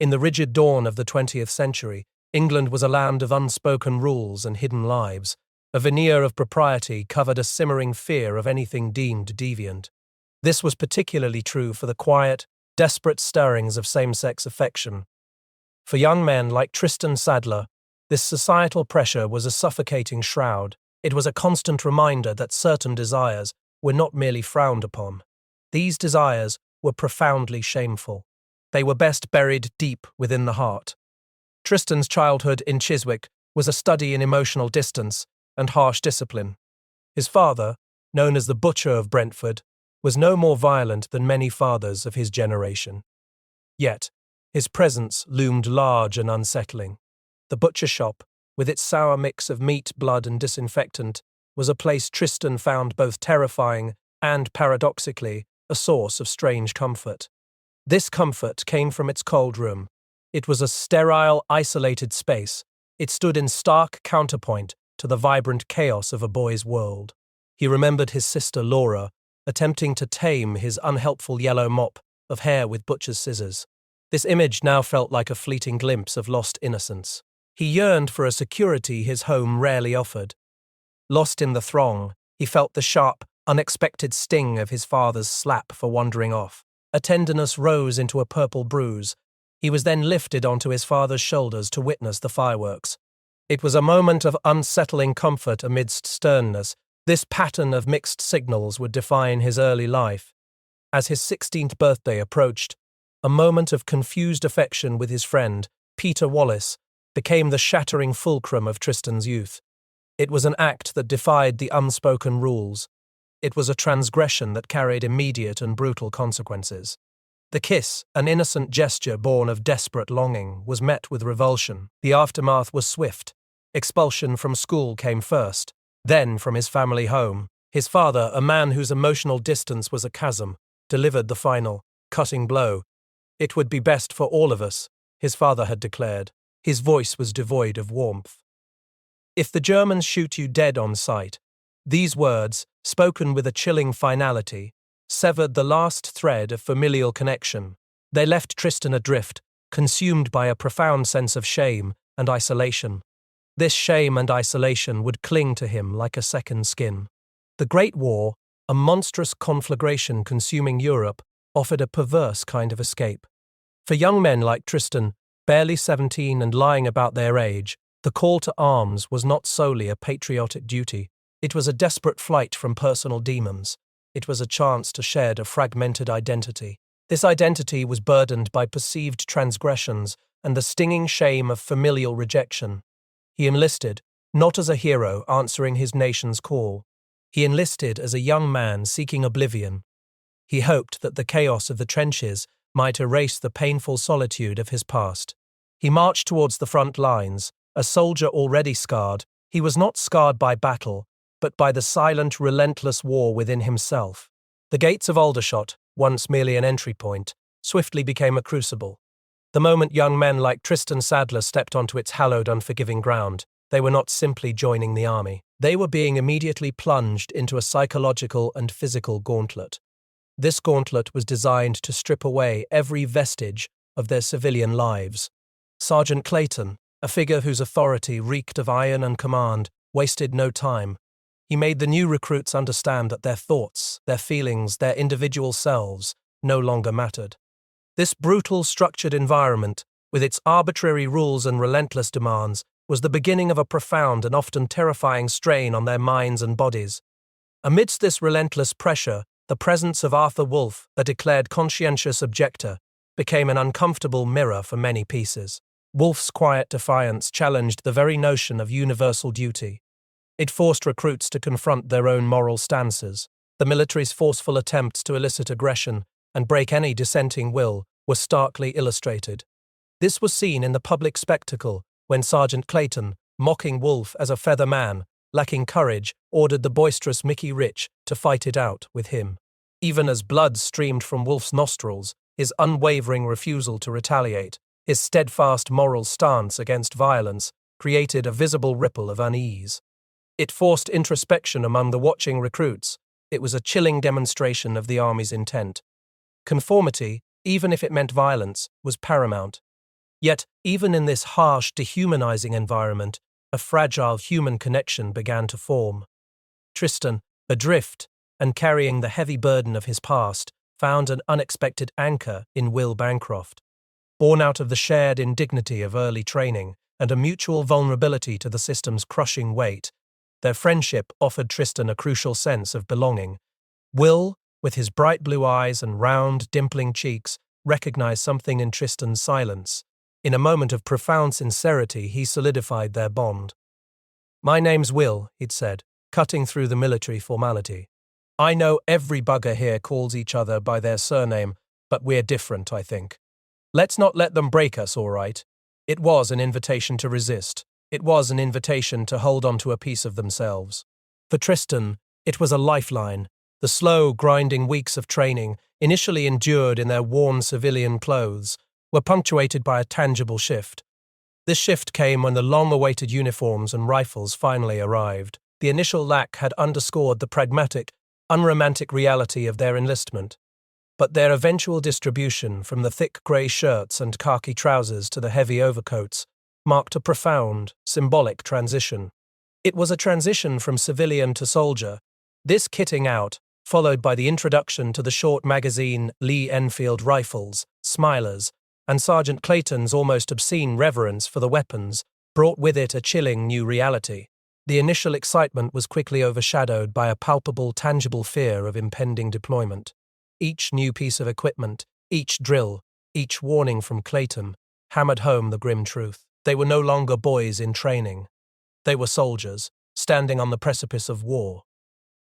In the rigid dawn of the 20th century, England was a land of unspoken rules and hidden lives. A veneer of propriety covered a simmering fear of anything deemed deviant. This was particularly true for the quiet, desperate stirrings of same-sex affection. For young men like Tristan Sadler, this societal pressure was a suffocating shroud. It was a constant reminder that certain desires were not merely frowned upon. These desires were profoundly shameful. They were best buried deep within the heart. Tristan's childhood in Chiswick was a study in emotional distance and harsh discipline. His father, known as the Butcher of Brentford, was no more violent than many fathers of his generation. Yet, his presence loomed large and unsettling. The butcher shop, with its sour mix of meat, blood, and disinfectant, was a place Tristan found both terrifying and, paradoxically, a source of strange comfort. This comfort came from its cold room. It was a sterile, isolated space. It stood in stark counterpoint to the vibrant chaos of a boy's world. He remembered his sister Laura, attempting to tame his unhelpful yellow mop of hair with butcher's scissors. This image now felt like a fleeting glimpse of lost innocence. He yearned for a security his home rarely offered. Lost in the throng, he felt the sharp, unexpected sting of his father's slap for wandering off. A tenderness rose into a purple bruise. He was then lifted onto his father's shoulders to witness the fireworks. It was a moment of unsettling comfort amidst sternness. This pattern of mixed signals would define his early life. As his 16th birthday approached, a moment of confused affection with his friend, Peter Wallace, became the shattering fulcrum of Tristan's youth. It was an act that defied the unspoken rules. It was a transgression that carried immediate and brutal consequences. The kiss, an innocent gesture born of desperate longing, was met with revulsion. The aftermath was swift. Expulsion from school came first, then from his family home. His father, a man whose emotional distance was a chasm, delivered the final, cutting blow. "It would be best for all of us," his father had declared. His voice was devoid of warmth. "If the Germans shoot you dead on sight," these words, spoken with a chilling finality, severed the last thread of familial connection. They left Tristan adrift, consumed by a profound sense of shame and isolation. This shame and isolation would cling to him like a second skin. The Great War, a monstrous conflagration consuming Europe, offered a perverse kind of escape. For young men like Tristan, barely 17 and lying about their age, the call to arms was not solely a patriotic duty. It was a desperate flight from personal demons. It was a chance to shed a fragmented identity. This identity was burdened by perceived transgressions and the stinging shame of familial rejection. He enlisted, not as a hero answering his nation's call. He enlisted as a young man seeking oblivion. He hoped that the chaos of the trenches might erase the painful solitude of his past. He marched towards the front lines, a soldier already scarred. He was not scarred by battle, but by the silent, relentless war within himself. The gates of Aldershot, once merely an entry point, swiftly became a crucible. The moment young men like Tristan Sadler stepped onto its hallowed, unforgiving ground, they were not simply joining the army. They were being immediately plunged into a psychological and physical gauntlet. This gauntlet was designed to strip away every vestige of their civilian lives. Sergeant Clayton, a figure whose authority reeked of iron and command, wasted no time. He made the new recruits understand that their thoughts, their feelings, their individual selves no longer mattered. This brutal, structured environment, with its arbitrary rules and relentless demands, was the beginning of a profound and often terrifying strain on their minds and bodies. Amidst this relentless pressure, the presence of Arthur Wolfe, a declared conscientious objector, became an uncomfortable mirror for many pieces. Wolfe's quiet defiance challenged the very notion of universal duty. It forced recruits to confront their own moral stances. The military's forceful attempts to elicit aggression and break any dissenting will were starkly illustrated. This was seen in the public spectacle when Sergeant Clayton, mocking Wolfe as a feather man, lacking courage, ordered the boisterous Mickey Rich to fight it out with him. Even as blood streamed from Wolfe's nostrils, his unwavering refusal to retaliate, his steadfast moral stance against violence, created a visible ripple of unease. It forced introspection among the watching recruits. It was a chilling demonstration of the army's intent. Conformity, even if it meant violence, was paramount. Yet, even in this harsh, dehumanizing environment, a fragile human connection began to form. Tristan, adrift and carrying the heavy burden of his past, found an unexpected anchor in Will Bancroft. Born out of the shared indignity of early training and a mutual vulnerability to the system's crushing weight, their friendship offered Tristan a crucial sense of belonging. Will, with his bright blue eyes and round, dimpling cheeks, recognized something in Tristan's silence. In a moment of profound sincerity, he solidified their bond. "My name's Will," he'd said, cutting through the military formality. "I know every bugger here calls each other by their surname, but we're different, I think. Let's not let them break us, all right?" It was an invitation to resist. It was an invitation to hold on to a piece of themselves. For Tristan, it was a lifeline. The slow, grinding weeks of training, initially endured in their worn civilian clothes, were punctuated by a tangible shift. This shift came when the long-awaited uniforms and rifles finally arrived. The initial lack had underscored the pragmatic, unromantic reality of their enlistment, but their eventual distribution from the thick grey shirts and khaki trousers to the heavy overcoats marked a profound, symbolic transition. It was a transition from civilian to soldier. This kitting out, followed by the introduction to the short magazine Lee Enfield rifles, Smilers, and Sergeant Clayton's almost obscene reverence for the weapons, brought with it a chilling new reality. The initial excitement was quickly overshadowed by a palpable, tangible fear of impending deployment. Each new piece of equipment, each drill, each warning from Clayton, hammered home the grim truth. They were no longer boys in training. They were soldiers, standing on the precipice of war.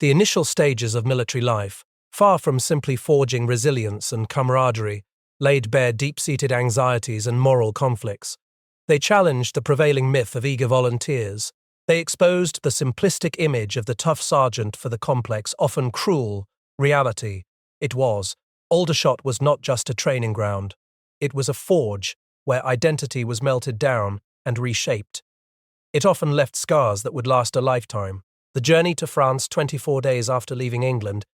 The initial stages of military life, far from simply forging resilience and camaraderie, laid bare deep-seated anxieties and moral conflicts. They challenged the prevailing myth of eager volunteers. They exposed the simplistic image of the tough sergeant for the complex, often cruel, reality. It was. Aldershot was not just a training ground. It was a forge where identity was melted down and reshaped. It often left scars that would last a lifetime. The journey to France 24 days after leaving England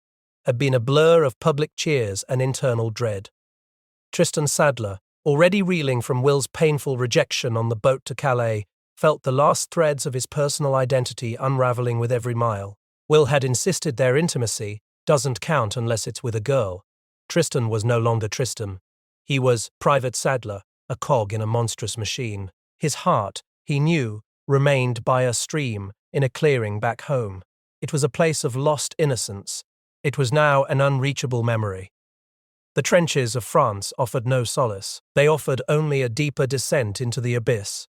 had been a blur of public cheers and internal dread. Tristan Sadler, already reeling from Will's painful rejection on the boat to Calais, felt the last threads of his personal identity unraveling with every mile. Will had insisted their intimacy doesn't count unless it's with a girl. Tristan was no longer Tristan. He was Private Sadler, a cog in a monstrous machine. His heart, he knew, remained by a stream in a clearing back home. It was a place of lost innocence. It was now an unreachable memory. The trenches of France offered no solace. They offered only a deeper descent into the abyss.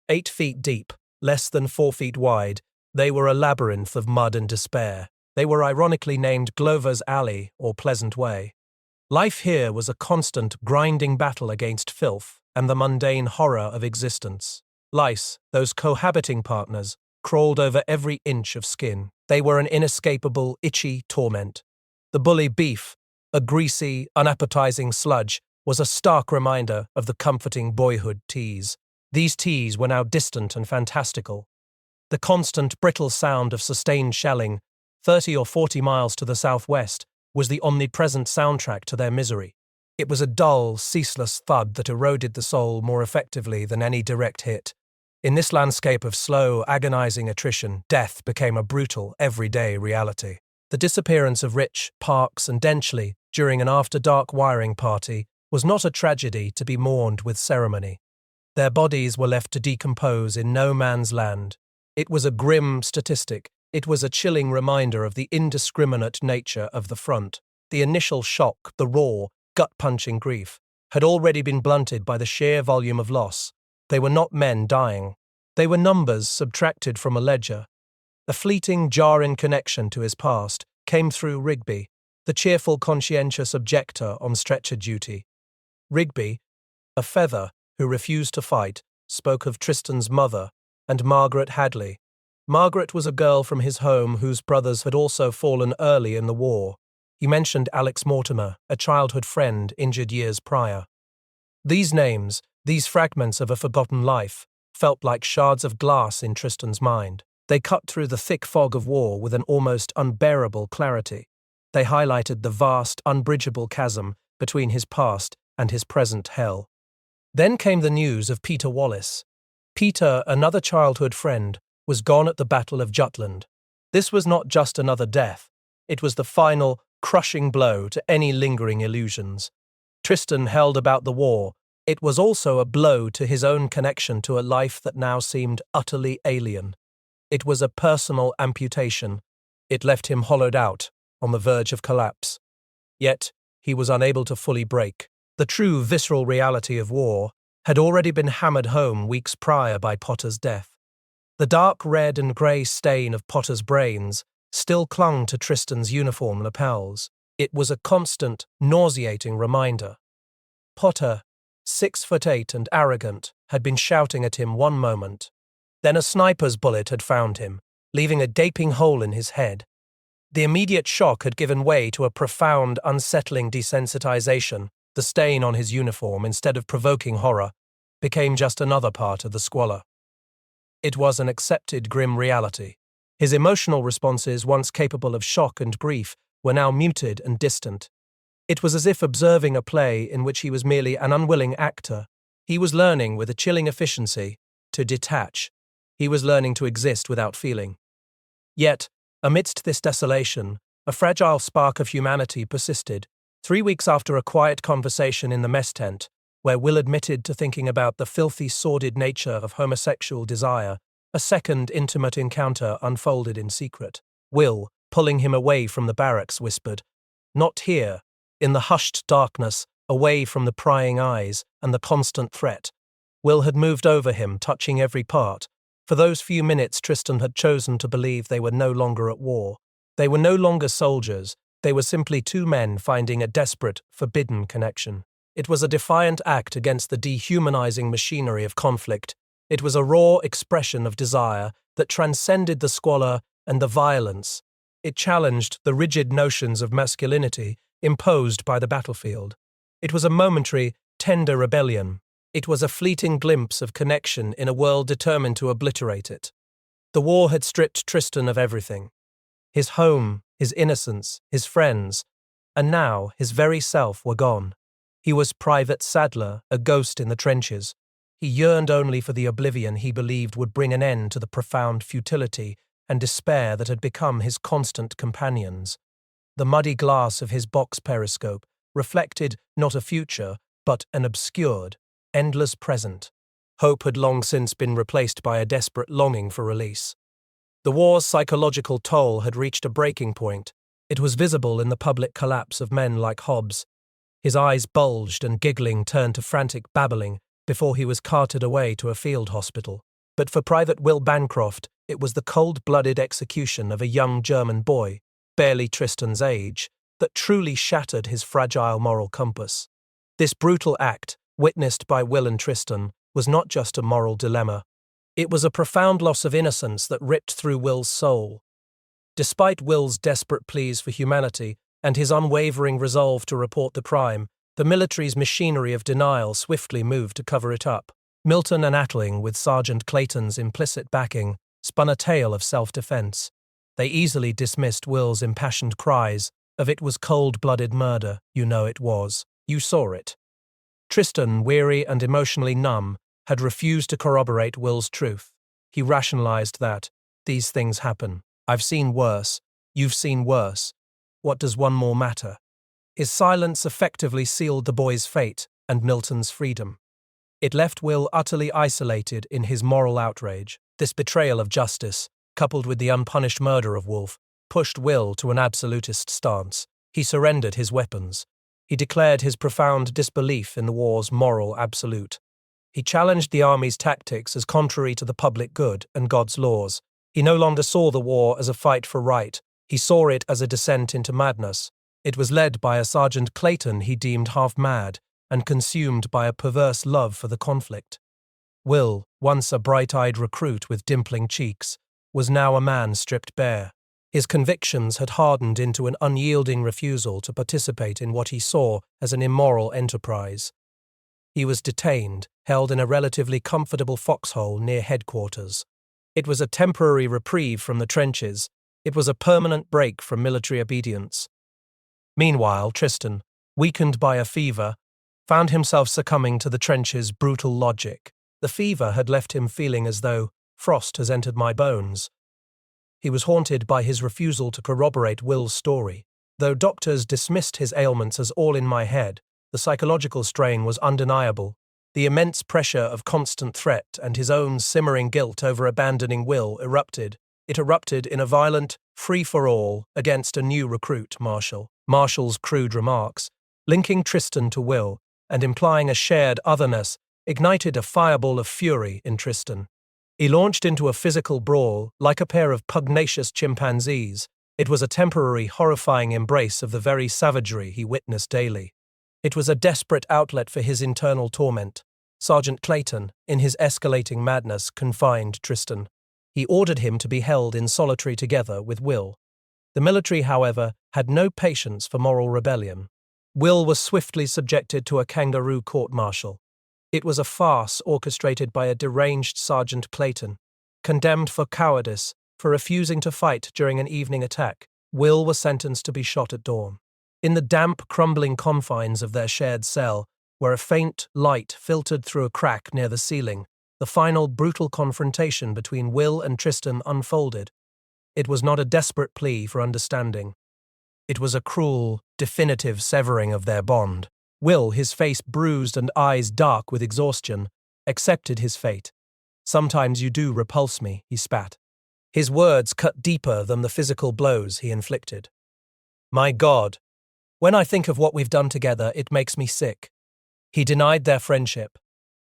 8 feet deep, less than 4 feet wide, they were a labyrinth of mud and despair. They were ironically named Glover's Alley or Pleasant Way. Life here was a constant, grinding battle against filth and the mundane horror of existence. Lice, those cohabiting partners, crawled over every inch of skin. They were an inescapable, itchy torment. The bully beef, a greasy, unappetizing sludge, was a stark reminder of the comforting boyhood teas. These teas were now distant and fantastical. The constant, brittle sound of sustained shelling, 30 or 40 miles to the southwest, was the omnipresent soundtrack to their misery. It was a dull, ceaseless thud that eroded the soul more effectively than any direct hit. In this landscape of slow, agonizing attrition, death became a brutal, everyday reality. The disappearance of Rich, Parks, and Denchley during an after-dark wiring party was not a tragedy to be mourned with ceremony. Their bodies were left to decompose in no man's land. It was a grim statistic. It was a chilling reminder of the indiscriminate nature of the front. The initial shock, the raw, gut-punching grief, had already been blunted by the sheer volume of loss. They were not men dying. They were numbers subtracted from a ledger. A fleeting, jarring connection to his past came through Rigby, the cheerful, conscientious objector on stretcher duty. Rigby, a feather who refused to fight, spoke of Tristan's mother and Margaret Hadley. Margaret was a girl from his home whose brothers had also fallen early in the war. He mentioned Alex Mortimer, a childhood friend injured years prior. These names, these fragments of a forgotten life, felt like shards of glass in Tristan's mind. They cut through the thick fog of war with an almost unbearable clarity. They highlighted the vast, unbridgeable chasm between his past and his present hell. Then came the news of Peter Wallace. Peter, another childhood friend, was gone at the Battle of Jutland. This was not just another death. It was the final, crushing blow to any lingering illusions. Tristan held about the war. It was also a blow to his own connection to a life that now seemed utterly alien. It was a personal amputation. It left him hollowed out, on the verge of collapse. Yet, he was unable to fully break. The true visceral reality of war had already been hammered home weeks prior by Potter's death. The dark red and grey stain of Potter's brains still clung to Tristan's uniform lapels. It was a constant, nauseating reminder. Potter, 6'8" and arrogant, had been shouting at him one moment. Then a sniper's bullet had found him, leaving a gaping hole in his head. The immediate shock had given way to a profound, unsettling desensitization. The stain on his uniform, instead of provoking horror, became just another part of the squalor. It was an accepted grim reality. His emotional responses, once capable of shock and grief, were now muted and distant. It was as if observing a play in which he was merely an unwilling actor. He was learning with a chilling efficiency to detach. He was learning to exist without feeling. Yet, amidst this desolation, a fragile spark of humanity persisted. 3 weeks after a quiet conversation in the mess tent, where Will admitted to thinking about the filthy, sordid nature of homosexual desire, a second intimate encounter unfolded in secret. Will, pulling him away from the barracks, whispered, "Not here," in the hushed darkness, away from the prying eyes and the constant threat. Will had moved over him, touching every part. For those few minutes, Tristan had chosen to believe they were no longer at war. They were no longer soldiers. They were simply two men finding a desperate, forbidden connection. It was a defiant act against the dehumanizing machinery of conflict. It was a raw expression of desire that transcended the squalor and the violence. It challenged the rigid notions of masculinity imposed by the battlefield. It was a momentary, tender rebellion. It was a fleeting glimpse of connection in a world determined to obliterate it. The war had stripped Tristan of everything. His home, his innocence, his friends, and now his very self were gone. He was Private Sadler, a ghost in the trenches. He yearned only for the oblivion he believed would bring an end to the profound futility and despair that had become his constant companions. The muddy glass of his box periscope reflected not a future, but an obscured, endless present. Hope had long since been replaced by a desperate longing for release. The war's psychological toll had reached a breaking point. It was visible in the public collapse of men like Hobbs. His eyes bulged and giggling turned to frantic babbling before he was carted away to a field hospital. But for Private Will Bancroft, it was the cold-blooded execution of a young German boy, barely Tristan's age, that truly shattered his fragile moral compass. This brutal act, witnessed by Will and Tristan, was not just a moral dilemma. It was a profound loss of innocence that ripped through Will's soul. Despite Will's desperate pleas for humanity and his unwavering resolve to report the crime, the military's machinery of denial swiftly moved to cover it up. Milton and Attling, with Sergeant Clayton's implicit backing, spun a tale of self-defense. They easily dismissed Will's impassioned cries of "It was cold-blooded murder, you know it was. You saw it." Tristan, weary and emotionally numb, had refused to corroborate Will's truth. He rationalized that, "These things happen. I've seen worse. You've seen worse. What does one more matter?" His silence effectively sealed the boy's fate and Milton's freedom. It left Will utterly isolated in his moral outrage. This betrayal of justice, coupled with the unpunished murder of Wolfe, pushed Will to an absolutist stance. He surrendered his weapons. He declared his profound disbelief in the war's moral absolute. He challenged the army's tactics as contrary to the public good and God's laws. He no longer saw the war as a fight for right. He saw it as a descent into madness. It was led by a Sergeant Clayton he deemed half mad and consumed by a perverse love for the conflict. Will, once a bright-eyed recruit with dimpling cheeks, was now a man stripped bare. His convictions had hardened into an unyielding refusal to participate in what he saw as an immoral enterprise. He was detained, held in a relatively comfortable foxhole near headquarters. It was a temporary reprieve from the trenches. It was a permanent break from military obedience. Meanwhile, Tristan, weakened by a fever, found himself succumbing to the trench's brutal logic. The fever had left him feeling as though frost has entered my bones. He was haunted by his refusal to corroborate Will's story. Though doctors dismissed his ailments as all in my head, the psychological strain was undeniable. The immense pressure of constant threat and his own simmering guilt over abandoning Will erupted. It erupted in a violent free-for-all against a new recruit, Marshall. Marshall's crude remarks, linking Tristan to Will and implying a shared otherness, ignited a fireball of fury in Tristan. He launched into a physical brawl like a pair of pugnacious chimpanzees. It was a temporary, horrifying embrace of the very savagery he witnessed daily. It was a desperate outlet for his internal torment. Sergeant Clayton, in his escalating madness, confined Tristan. He ordered him to be held in solitary together with Will. The military, however, had no patience for moral rebellion. Will was swiftly subjected to a kangaroo court-martial. It was a farce orchestrated by a deranged Sergeant Clayton. Condemned for cowardice, for refusing to fight during an evening attack, Will was sentenced to be shot at dawn. In the damp, crumbling confines of their shared cell, where a faint light filtered through a crack near the ceiling, the final brutal confrontation between Will and Tristan unfolded. It was not a desperate plea for understanding. It was a cruel, definitive severing of their bond. Will, his face bruised and eyes dark with exhaustion, accepted his fate. "Sometimes you do repulse me," he spat. His words cut deeper than the physical blows he inflicted. "My God, when I think of what we've done together, it makes me sick." He denied their friendship.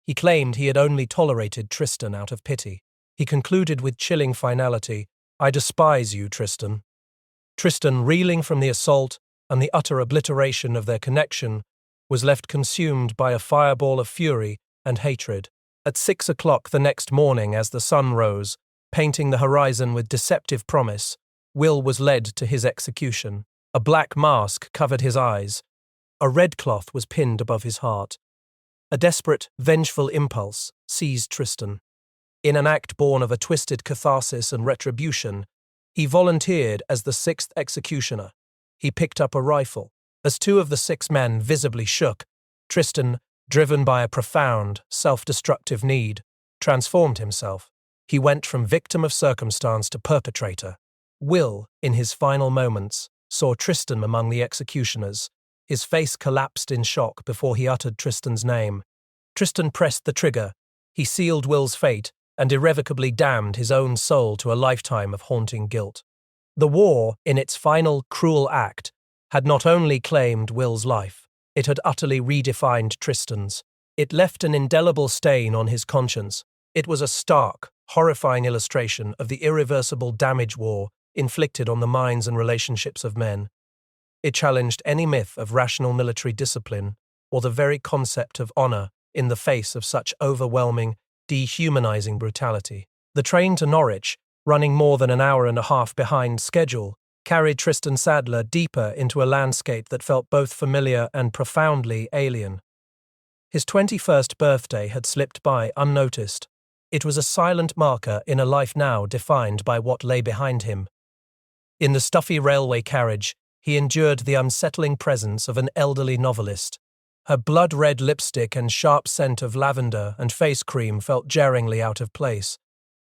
He claimed he had only tolerated Tristan out of pity. He concluded with chilling finality, "I despise you, Tristan." Tristan, reeling from the assault and the utter obliteration of their connection, was left consumed by a fireball of fury and hatred. At 6 o'clock the next morning, as the sun rose, painting the horizon with deceptive promise, Will was led to his execution. A black mask covered his eyes. A red cloth was pinned above his heart. A desperate, vengeful impulse seized Tristan. In an act born of a twisted catharsis and retribution, he volunteered as the sixth executioner. He picked up a rifle. As two of the 6 men visibly shook, Tristan, driven by a profound, self-destructive need, transformed himself. He went from victim of circumstance to perpetrator. Will, in his final moments, saw Tristan among the executioners. His face collapsed in shock before he uttered Tristan's name. Tristan pressed the trigger. He sealed Will's fate and irrevocably damned his own soul to a lifetime of haunting guilt. The war, in its final cruel act, had not only claimed Will's life, it had utterly redefined Tristan's. It left an indelible stain on his conscience. It was a stark, horrifying illustration of the irreversible damage war inflicted on the minds and relationships of men. It challenged any myth of rational military discipline or the very concept of honor in the face of such overwhelming, dehumanizing brutality. The train to Norwich, running more than an hour and a half behind schedule, carried Tristan Sadler deeper into a landscape that felt both familiar and profoundly alien. His 21st birthday had slipped by unnoticed. It was a silent marker in a life now defined by what lay behind him. In the stuffy railway carriage, he endured the unsettling presence of an elderly novelist. Her blood-red lipstick and sharp scent of lavender and face cream felt jarringly out of place.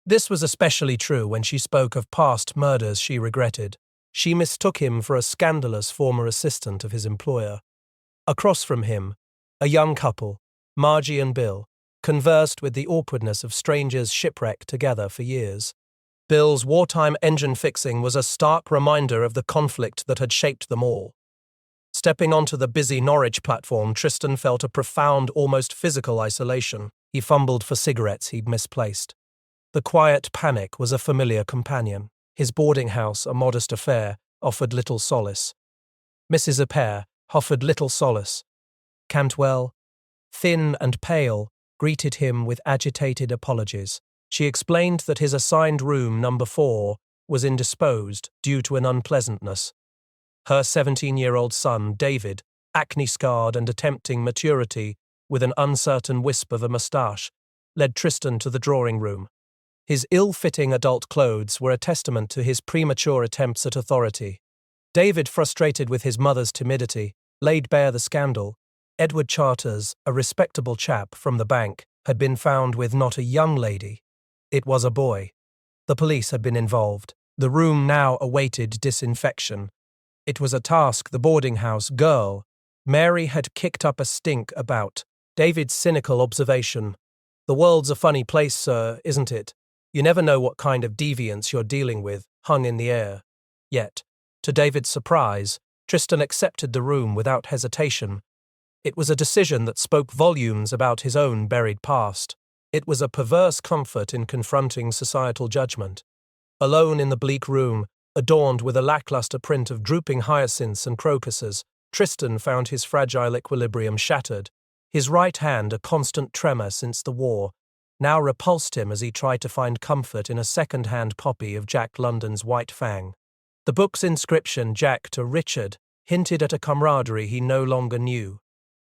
This was especially true when she spoke of past murders she regretted. She mistook him for a scandalous former assistant of his employer. Across from him, a young couple, Margie and Bill, conversed with the awkwardness of strangers shipwrecked together for years. Bill's wartime engine fixing was a stark reminder of the conflict that had shaped them all. Stepping onto the busy Norwich platform, Tristan felt a profound, almost physical isolation. He fumbled for cigarettes he'd misplaced. The quiet panic was a familiar companion. His boarding house, a modest affair, offered little solace. Mrs. Appert offered little solace. Cantwell, thin and pale, greeted him with agitated apologies. She explained that his assigned room, number 4, was indisposed due to an unpleasantness. Her 17-year-old son, David, acne-scarred and attempting maturity with an uncertain wisp of a moustache, led Tristan to the drawing room. His ill-fitting adult clothes were a testament to his premature attempts at authority. David, frustrated with his mother's timidity, laid bare the scandal, Edward Charters, a respectable chap from the bank, had been found with not a young lady. It was a boy. The police had been involved. The room now awaited disinfection. It was a task the boarding house girl, Mary, had kicked up a stink about. David's cynical observation. "The world's a funny place, sir, isn't it? You never know what kind of deviance you're dealing with," hung in the air. Yet, to David's surprise, Tristan accepted the room without hesitation. It was a decision that spoke volumes about his own buried past. It was a perverse comfort in confronting societal judgment. Alone in the bleak room, adorned with a lackluster print of drooping hyacinths and crocuses, Tristan found his fragile equilibrium shattered. His right hand, a constant tremor since the war, now repulsed him as he tried to find comfort in a second-hand copy of Jack London's White Fang. The book's inscription, "Jack to Richard," hinted at a camaraderie he no longer knew.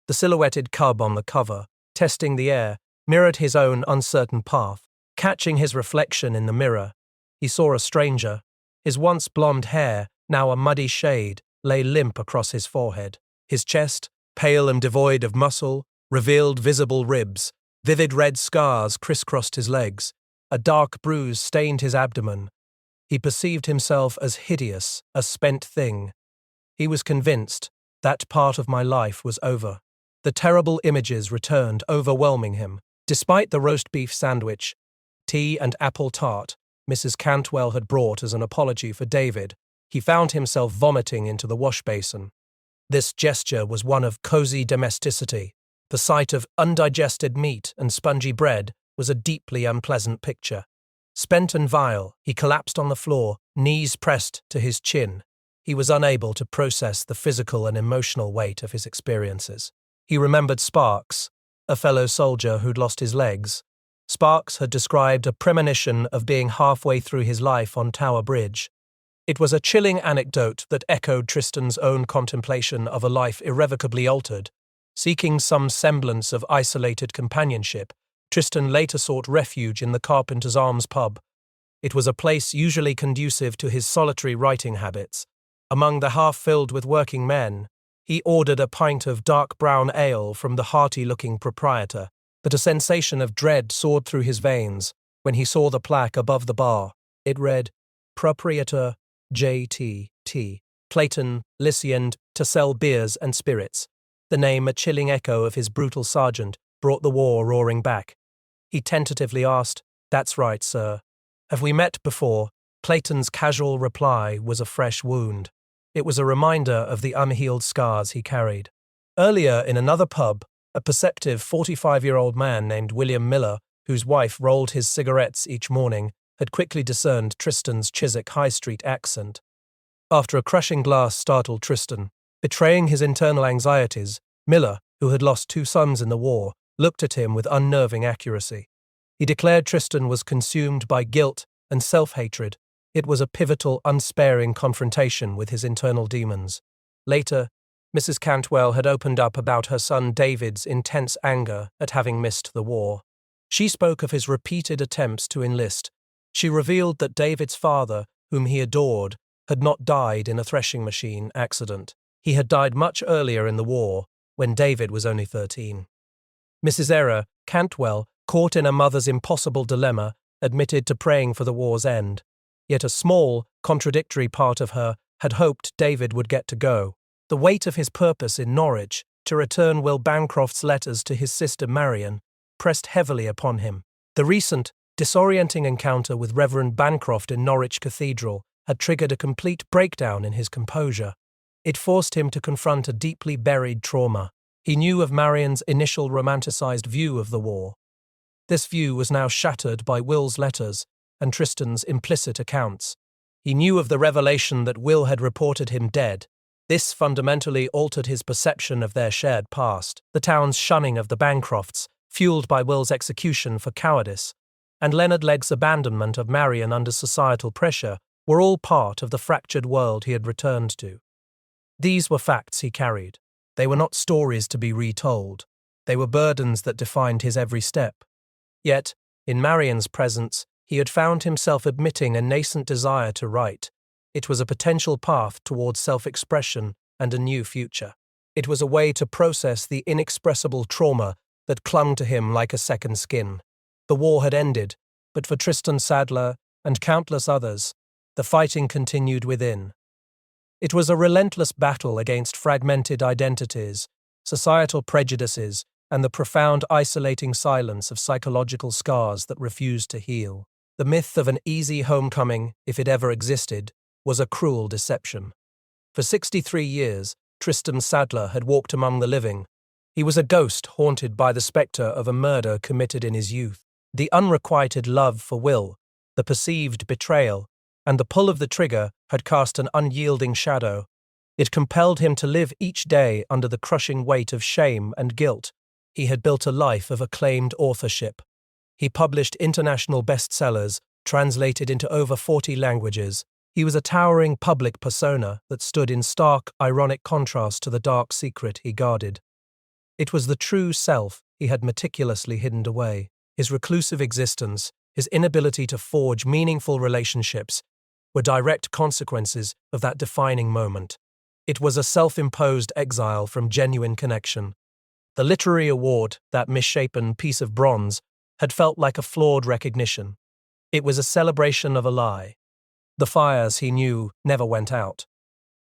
The silhouetted cub on the cover, testing the air, mirrored his own uncertain path. Catching his reflection in the mirror, he saw a stranger. His once blonde hair, now a muddy shade, lay limp across his forehead. His chest, pale and devoid of muscle, revealed visible ribs. Vivid red scars crisscrossed his legs. A dark bruise stained his abdomen. He perceived himself as hideous, a spent thing. He was convinced that part of my life was over. The terrible images returned, overwhelming him. Despite the roast beef sandwich, tea and apple tart Mrs. Cantwell had brought as an apology for David, he found himself vomiting into the wash basin. This gesture was one of cozy domesticity. The sight of undigested meat and spongy bread was a deeply unpleasant picture. Spent and vile, he collapsed on the floor, knees pressed to his chin. He was unable to process the physical and emotional weight of his experiences. He remembered Sparks, a fellow soldier who'd lost his legs. Sparks had described a premonition of being halfway through his life on Tower Bridge. It was a chilling anecdote that echoed Tristan's own contemplation of a life irrevocably altered. Seeking some semblance of isolated companionship, Tristan later sought refuge in the Carpenter's Arms pub. It was a place usually conducive to his solitary writing habits. Among the half-filled with working men, he ordered a pint of dark brown ale from the hearty-looking proprietor, but a sensation of dread soared through his veins when he saw the plaque above the bar. It read, "Proprietor J.T.T. Clayton, Lyciend, to sell beers and spirits." The name, a chilling echo of his brutal sergeant, brought the war roaring back. He tentatively asked, "That's right, sir. Have we met before?" Clayton's casual reply was a fresh wound. It was a reminder of the unhealed scars he carried. Earlier, in another pub, a perceptive 45-year-old man named William Miller, whose wife rolled his cigarettes each morning, had quickly discerned Tristan's Chiswick High Street accent. After a crushing glass startled Tristan, betraying his internal anxieties, Miller, who had lost 2 sons in the war, looked at him with unnerving accuracy. He declared Tristan was consumed by guilt and self-hatred. It was a pivotal, unsparing confrontation with his internal demons. Later, Mrs. Cantwell had opened up about her son David's intense anger at having missed the war. She spoke of his repeated attempts to enlist. She revealed that David's father, whom he adored, had not died in a threshing machine accident. He had died much earlier in the war, when David was only 13. Mrs. Era Cantwell, caught in a mother's impossible dilemma, admitted to praying for the war's end. Yet a small, contradictory part of her had hoped David would get to go. The weight of his purpose in Norwich, to return Will Bancroft's letters to his sister Marion, pressed heavily upon him. The recent, disorienting encounter with Reverend Bancroft in Norwich Cathedral had triggered a complete breakdown in his composure. It forced him to confront a deeply buried trauma. He knew of Marion's initial romanticized view of the war. This view was now shattered by Will's letters and Tristan's implicit accounts. He knew of the revelation that Will had reported him dead. This fundamentally altered his perception of their shared past. The town's shunning of the Bancrofts, fueled by Will's execution for cowardice, and Leonard Legg's abandonment of Marion under societal pressure were all part of the fractured world he had returned to. These were facts he carried. They were not stories to be retold. They were burdens that defined his every step. Yet, in Marion's presence, he had found himself admitting a nascent desire to write. It was a potential path towards self-expression and a new future. It was a way to process the inexpressible trauma that clung to him like a second skin. The war had ended, but for Tristan Sadler and countless others, the fighting continued within. It was a relentless battle against fragmented identities, societal prejudices, and the profound isolating silence of psychological scars that refused to heal. The myth of an easy homecoming, if it ever existed, was a cruel deception. For 63 years, Tristan Sadler had walked among the living. He was a ghost haunted by the spectre of a murder committed in his youth. The unrequited love for Will, the perceived betrayal, and the pull of the trigger had cast an unyielding shadow. It compelled him to live each day under the crushing weight of shame and guilt. He had built a life of acclaimed authorship. He published international bestsellers, translated into over 40 languages. He was a towering public persona that stood in stark, ironic contrast to the dark secret he guarded. It was the true self he had meticulously hidden away. His reclusive existence, his inability to forge meaningful relationships, were direct consequences of that defining moment. It was a self-imposed exile from genuine connection. The literary award, that misshapen piece of bronze, had felt like a flawed recognition. It was a celebration of a lie. The fires, he knew, never went out.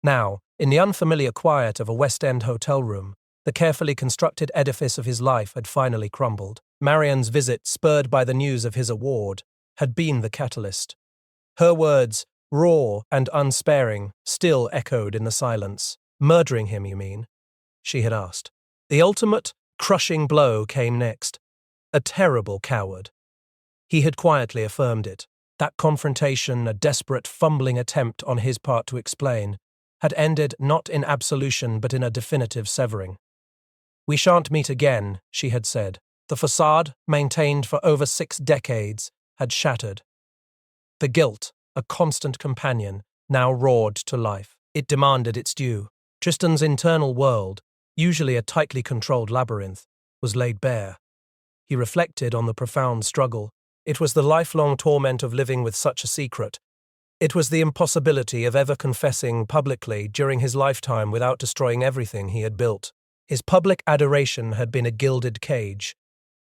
Now, in the unfamiliar quiet of a West End hotel room, the carefully constructed edifice of his life had finally crumbled. Marianne's visit, spurred by the news of his award, had been the catalyst. Her words, raw and unsparing, still echoed in the silence. "Murdering him, you mean?" she had asked. The ultimate, crushing blow came next. A terrible coward. He had quietly affirmed it. That confrontation, a desperate, fumbling attempt on his part to explain, had ended not in absolution but in a definitive severing. "We shan't meet again," she had said. The facade, maintained for over 6 decades, had shattered. The guilt, a constant companion, now roared to life. It demanded its due. Tristan's internal world, usually a tightly controlled labyrinth, was laid bare. He reflected on the profound struggle. It was the lifelong torment of living with such a secret. It was the impossibility of ever confessing publicly during his lifetime without destroying everything he had built. His public adoration had been a gilded cage.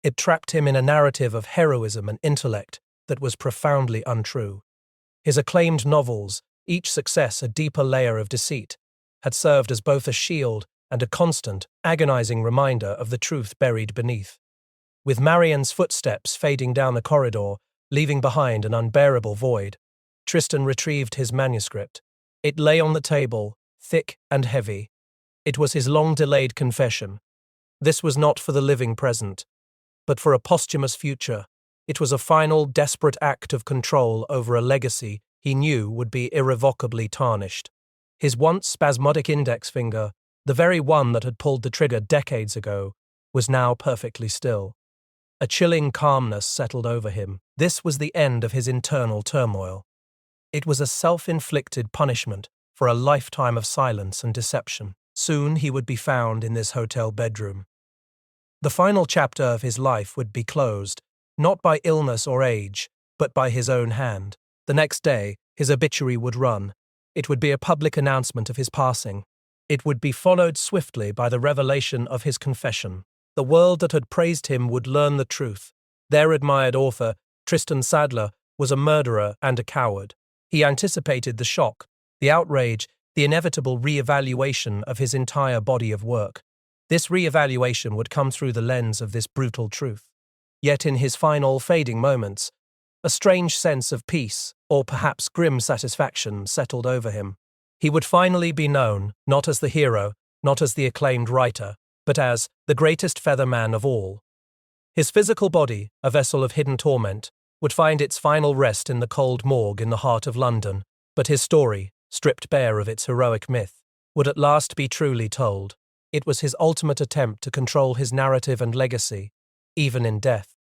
It trapped him in a narrative of heroism and intellect that was profoundly untrue. His acclaimed novels, each success a deeper layer of deceit, had served as both a shield and a constant, agonizing reminder of the truth buried beneath. With Marianne's footsteps fading down the corridor, leaving behind an unbearable void, Tristan retrieved his manuscript. It lay on the table, thick and heavy. It was his long-delayed confession. This was not for the living present, but for a posthumous future. It was a final, desperate act of control over a legacy he knew would be irrevocably tarnished. His once spasmodic index finger, the very one that had pulled the trigger decades ago, was now perfectly still. A chilling calmness settled over him. This was the end of his internal turmoil. It was a self-inflicted punishment for a lifetime of silence and deception. Soon he would be found in this hotel bedroom. The final chapter of his life would be closed, not by illness or age, but by his own hand. The next day, his obituary would run. It would be a public announcement of his passing. It would be followed swiftly by the revelation of his confession. The world that had praised him would learn the truth. Their admired author, Tristan Sadler, was a murderer and a coward. He anticipated the shock, the outrage, the inevitable re-evaluation of his entire body of work. This re-evaluation would come through the lens of this brutal truth. Yet in his final, fading moments, a strange sense of peace, or perhaps grim satisfaction, settled over him. He would finally be known, not as the hero, not as the acclaimed writer, but as the greatest feather man of all. His physical body, a vessel of hidden torment, would find its final rest in the cold morgue in the heart of London, but his story, stripped bare of its heroic myth, would at last be truly told. It was his ultimate attempt to control his narrative and legacy, even in death.